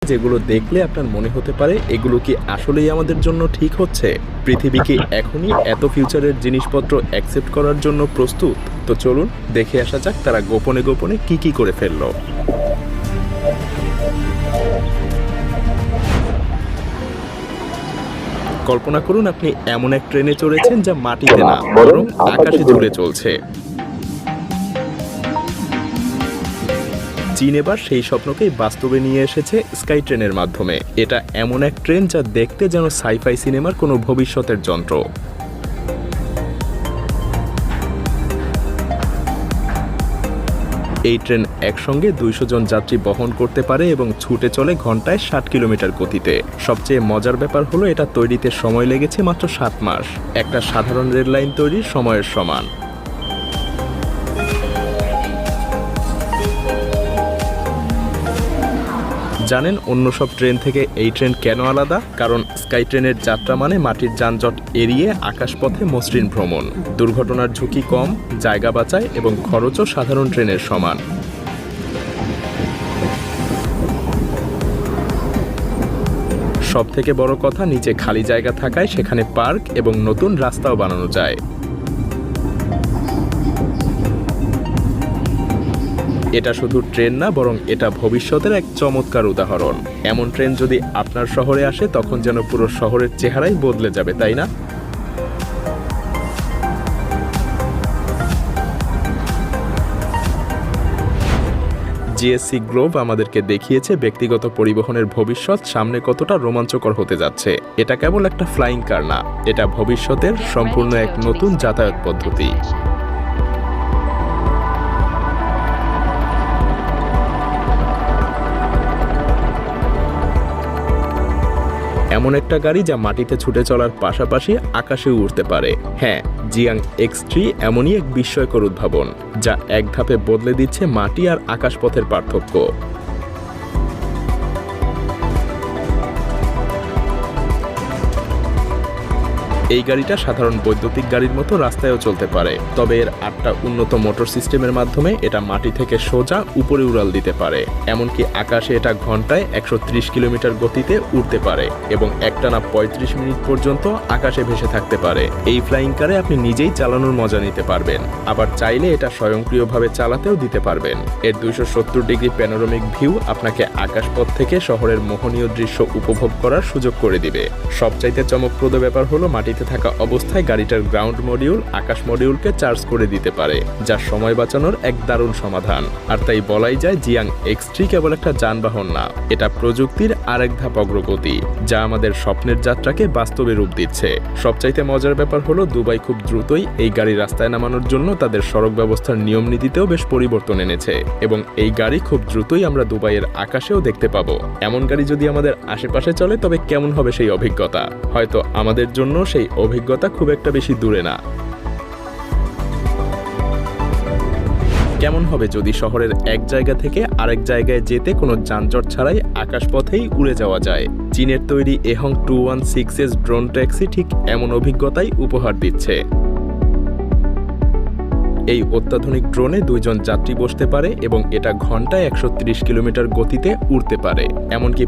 যেগুলো দেখলে আপনার মনে হতে পারে এগুলো কি আসলেই আমাদের জন্য ঠিক হচ্ছে? পৃথিবী কি এখনই এত ফিউচারের জিনিসপত্র অ্যাকসেপ্ট করার জন্য প্রস্তুত? তো চলুন দেখে আসা যাক তারা গোপনে গোপনে কি করে ফেললো। কল্পনা করুন আপনি এমন এক ট্রেনে চড়েছেন যা মাটিতে না বরং আকাশে জুড়ে চলছে। চীন এবার সেই স্বপ্নকেই বাস্তবে নিয়ে এসেছে স্কাই ট্রেনের মাধ্যমে। এটা এমন এক ট্রেন যা দেখতে যেন সাইফাই সিনেমার কোনো ভবিষ্যতের যন্ত্র। এই ট্রেন একসঙ্গে 200 জন যাত্রী বহন করতে পারে এবং ছুটে চলে ঘন্টায় 60 কিলোমিটার গতিতে। সবচেয়ে মজার ব্যাপার হলো এটা তৈরিতে সময় লেগেছে মাত্র 7 মাস, একটা সাধারণ রেল লাইন তৈরির সময়ের সমান। জানেন অন্য সব ট্রেন থেকে এই ট্রেন কেন আলাদা? কারণ স্কাই ট্রেনের যাত্রা মানে মাটির যানজট এড়িয়ে আকাশপথে মসৃণ ভ্রমণ। দুর্ঘটনার ঝুঁকি কম, জায়গা বাঁচায় এবং খরচও সাধারণ ট্রেনের সমান। সবথেকে বড় কথা, নিচে খালি জায়গা থাকায় সেখানে পার্ক এবং নতুন রাস্তাও বানানো যায়। এটা শুধু ট্রেন না, বরং এটা ভবিষ্যতের এক চমৎকার উদাহরণ। এমন ট্রেন যদি আপনার শহরে আসে তখন যেন পুরো শহরের চেহারাই বদলে যাবে, তাই না? জিএসসি গ্লোব আমাদেরকে দেখিয়েছে ব্যক্তিগত পরিবহনের ভবিষ্যৎ সামনে কতটা রোমাঞ্চকর হতে যাচ্ছে। এটা কেবল একটা ফ্লাইং কার না, এটা ভবিষ্যতের সম্পূর্ণ এক নতুন যাতায়াত পদ্ধতি। এমন একটা গাড়ি যা মাটিতে ছুটে চলার পাশাপাশি আকাশেও উড়তে পারে। হ্যাঁ, জিয়াং X3 এমনই এক বিস্ময়কর উদ্ভাবন যা এক ধাপে বদলে দিচ্ছে মাটি আর আকাশপথের পার্থক্য। এই গাড়িটা সাধারণ বৈদ্যুতিক গাড়ির মতো রাস্তায়ও চলতে পারে, তবে এর 8টা উন্নত মোটর সিস্টেমের মাধ্যমে এটা মাটি থেকে সোজা উপরে উড়াল দিতে পারে। এমনকি আকাশে এটা ঘন্টায় 130 কিলোমিটার গতিতে উড়তে পারে এবং একটানা 35 মিনিট পর্যন্ত আকাশে ভেসে থাকতে পারে। এই ফ্লাইং কারে আপনি নিজেই চালানোর মজা নিতে পারবেন, আবার চাইলে এটা স্বয়ংক্রিয়ভাবে চালাতেও দিতে পারবেন। এর 270 ডিগ্রি প্যানোরামিক ভিউ আপনাকে আকাশপথ থেকে শহরের মোহনীয় দৃশ্য উপভোগ করার সুযোগ করে দিবে। সবচাইতে চমকপ্রদ ব্যাপার হলো মাটিতে থাকা অবস্থায় গাড়িটার গ্রাউন্ড মডিউল আকাশ মডিউলকে চার্জ করে দিতে পারে, যা সময় বাঁচানোর এক দারুণ সমাধান। আর তাই বলাই যায় জিয়াং X3 কেবল একটা যানবাহন না, এটা প্রযুক্তির আরেক ধাপ অগ্রগতি যা আমাদের স্বপ্নের যাত্রাকে বাস্তবে রূপ দিচ্ছে। সবচাইতে মজার ব্যাপার হলো দুবাই খুব দ্রুতই এই গাড়ি রাস্তায় নামানোর জন্য তাদের সড়ক ব্যবস্থার নিয়ম নীতিতেও বেশ পরিবর্তন এনেছে এবং এই গাড়ি খুব দ্রুতই আমরা দুবাইয়ের আকাশেও দেখতে পাবো। এমন গাড়ি যদি আমাদের আশেপাশে চলে তবে কেমন হবে সেই অভিজ্ঞতা? হয়তো আমাদের জন্য সেই অভিজ্ঞতা খুব একটা বেশি দূরে না। কেমন হবে যদি শহরের এক জায়গা থেকে আরেক জায়গায় যেতে কোনো যানজট ছাড়াই আকাশপথেই উড়ে যাওয়া যায়? চীনের তৈরি এহং 216S ড্রোন ট্যাক্সি ঠিক এমন অভিজ্ঞতাই উপহার দিচ্ছে। এই অত্যাধুনিক ড্রোনে 2 জন যাত্রী বসতে পারে এবং এটা ঘন্টায় 130 কিলোমিটার গতিতে উড়তে পারে। এমনকি